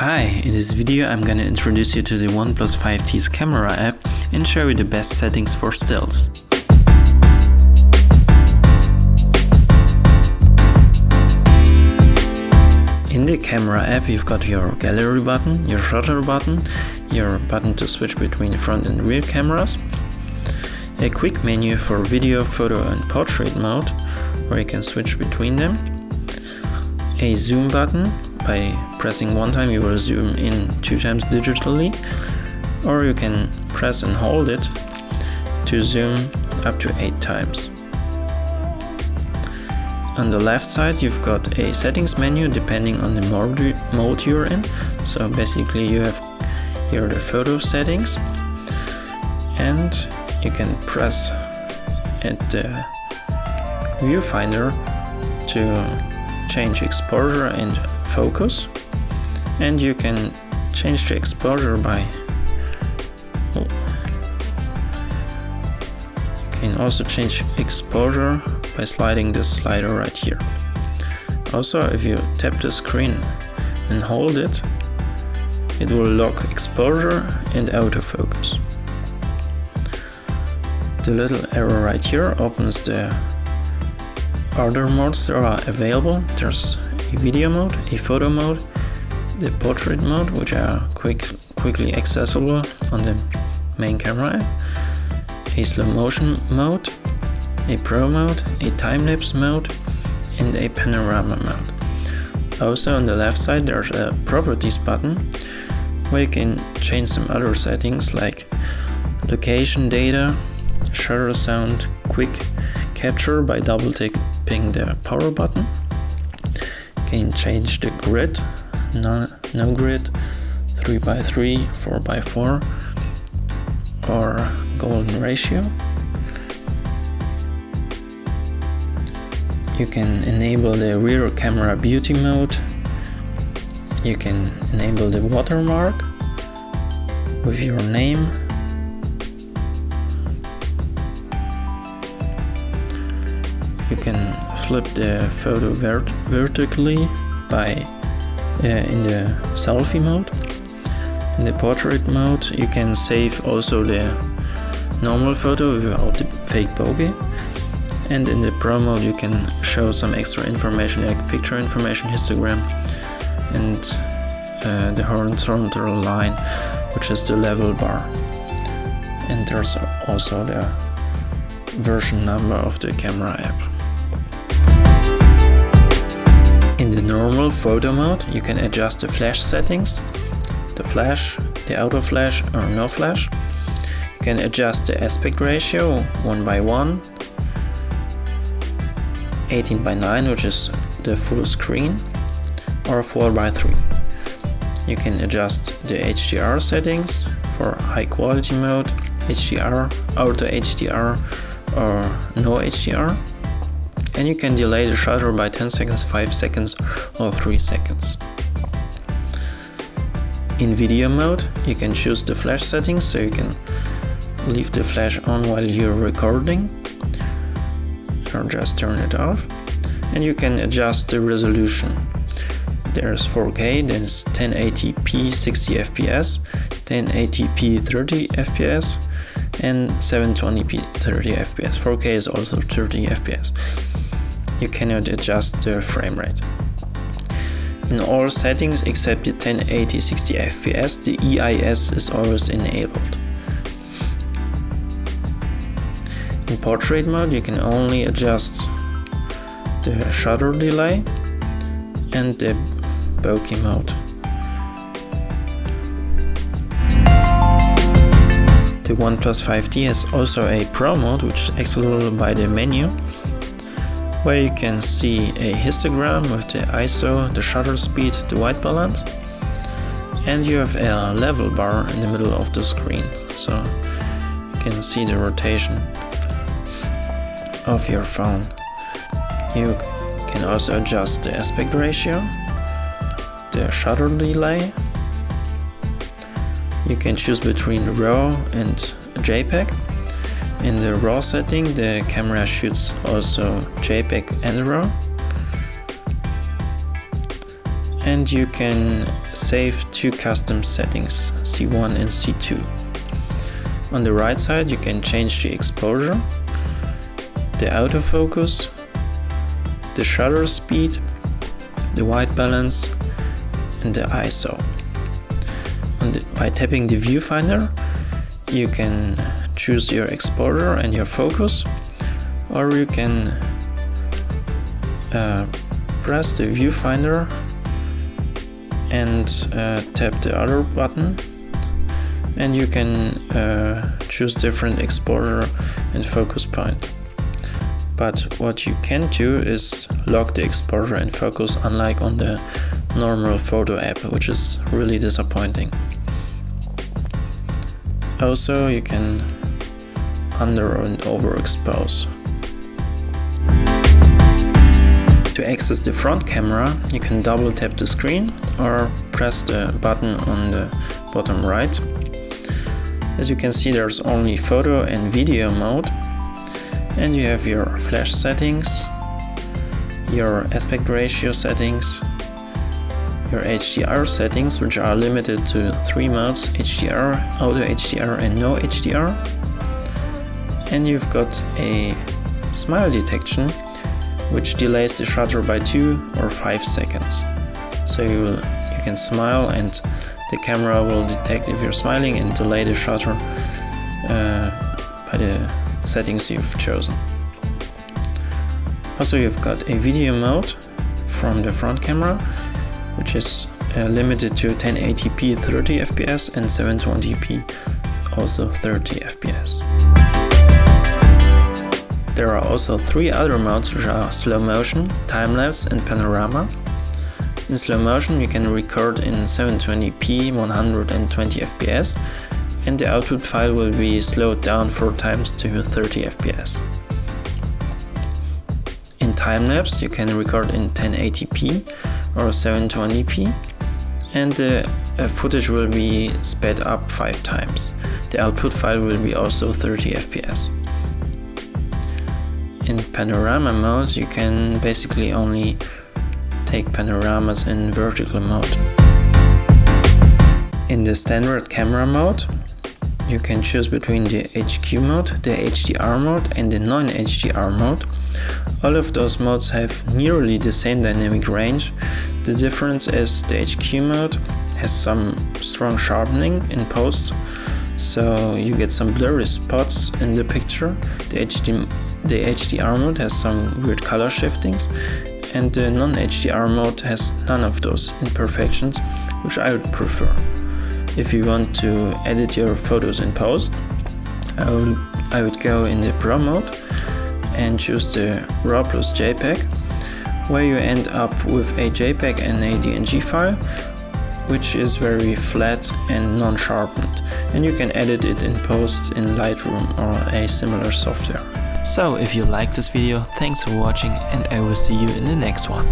Hi, in this video I'm gonna introduce you to the OnePlus 5T's camera app and show you the best settings for stills. In the camera app you've got your gallery button, your shutter button, your button to switch between front and rear cameras, a quick menu for video, photo and portrait mode where you can switch between them, a zoom button. By pressing one time you will zoom in 2 times digitally, or you can press and hold it to zoom up to 8 times. On the left side you've got a settings menu depending on the mode you're in. So basically you have here the photo settings, and you can press at the viewfinder to change exposure and focus, and you can change the exposure by sliding this slider right here. Also, if you tap the screen and hold it, it will lock exposure and autofocus. The little arrow right here opens the other modes that are available. There's a video mode, a photo mode, the portrait mode, which are quickly accessible on the main camera app, a slow motion mode, a pro mode, a time-lapse mode, and a panorama mode. Also on the left side there's a properties button where you can change some other settings like location data, shutter sound, quick capture by double tapping the power button. You can change the grid, no grid, 3x3, 4x4, or golden ratio. You can enable the rear camera beauty mode. You can enable the watermark with your name. You can flip the photo vertically by in the selfie mode. In the portrait mode you can save also the normal photo without the fake bokeh. And in the pro mode you can show some extra information like picture information, histogram, and the horizontal line, which is the level bar. And there's also the version number of the camera app. In the normal photo mode you can adjust the flash settings, the flash, the auto flash or no flash. You can adjust the aspect ratio 1:1, 18:9, which is the full screen, or 4:3. You can adjust the HDR settings for high quality mode, HDR, auto HDR or no HDR. And you can delay the shutter by 10 seconds, 5 seconds or 3 seconds. In video mode you can choose the flash settings, so you can leave the flash on while you're recording or just turn it off. And you can adjust the resolution. There's 4K, there's 1080p 60 fps, 1080p 30 fps and 720p 30 fps. 4K is also 30 fps. You cannot adjust the frame rate. In all settings except the 1080 60 fps, the EIS is always enabled. In portrait mode you can only adjust the shutter delay and the bokeh mode. The OnePlus 5T has also a pro mode, which is accessible by the menu, where you can see a histogram with the ISO, the shutter speed, the white balance, and you have a level bar in the middle of the screen, so you can see the rotation of your phone. You can also adjust the aspect ratio, the shutter delay. You can choose between RAW and JPEG. In the RAW setting the camera shoots also JPEG and RAW. And you can save two custom settings, C1 and C2. On the right side you can change the exposure, the autofocus, the shutter speed, the white balance and the ISO. By tapping the viewfinder you can choose your exposure and your focus, or you can press the viewfinder and tap the other button, and you can choose different exposure and focus point. But what you can't do is lock the exposure and focus, unlike on the normal photo app, which is really disappointing. Also, you can under and overexpose. To access the front camera, you can double tap the screen or press the button on the bottom right. As you can see, there's only photo and video mode, and you have your flash settings, your aspect ratio settings, your HDR settings, which are limited to 3 modes: HDR, Auto HDR and no HDR. And you've got a smile detection, which delays the shutter by 2 or 5 seconds. So you can smile and the camera will detect if you're smiling and delay the shutter by the settings you've chosen. Also, you've got a video mode from the front camera, which is limited to 1080p 30 fps and 720p also 30 fps. There are also 3 other modes, which are slow motion, time-lapse and panorama. In slow motion you can record in 720p 120 fps, and the output file will be slowed down 4 times to 30 fps. In time-lapse you can record in 1080p or 720p, and the footage will be sped up 5 times. The output file will be also 30 fps. In panorama mode you can basically only take panoramas in vertical mode. In the standard camera mode you can choose between the HQ mode, the HDR mode and the non-HDR mode. All of those modes have nearly the same dynamic range. The difference is the HQ mode has some strong sharpening in post, so you get some blurry spots in the picture. The HDR mode has some weird color shiftings, and the non-HDR mode has none of those imperfections, which I would prefer. If you want to edit your photos in post, I would go in the Pro mode and choose the RAW plus JPEG, where you end up with a JPEG and a DNG file, which is very flat and non-sharpened, and you can edit it in post in Lightroom or a similar software. So if you liked this video, thanks for watching, and I will see you in the next one.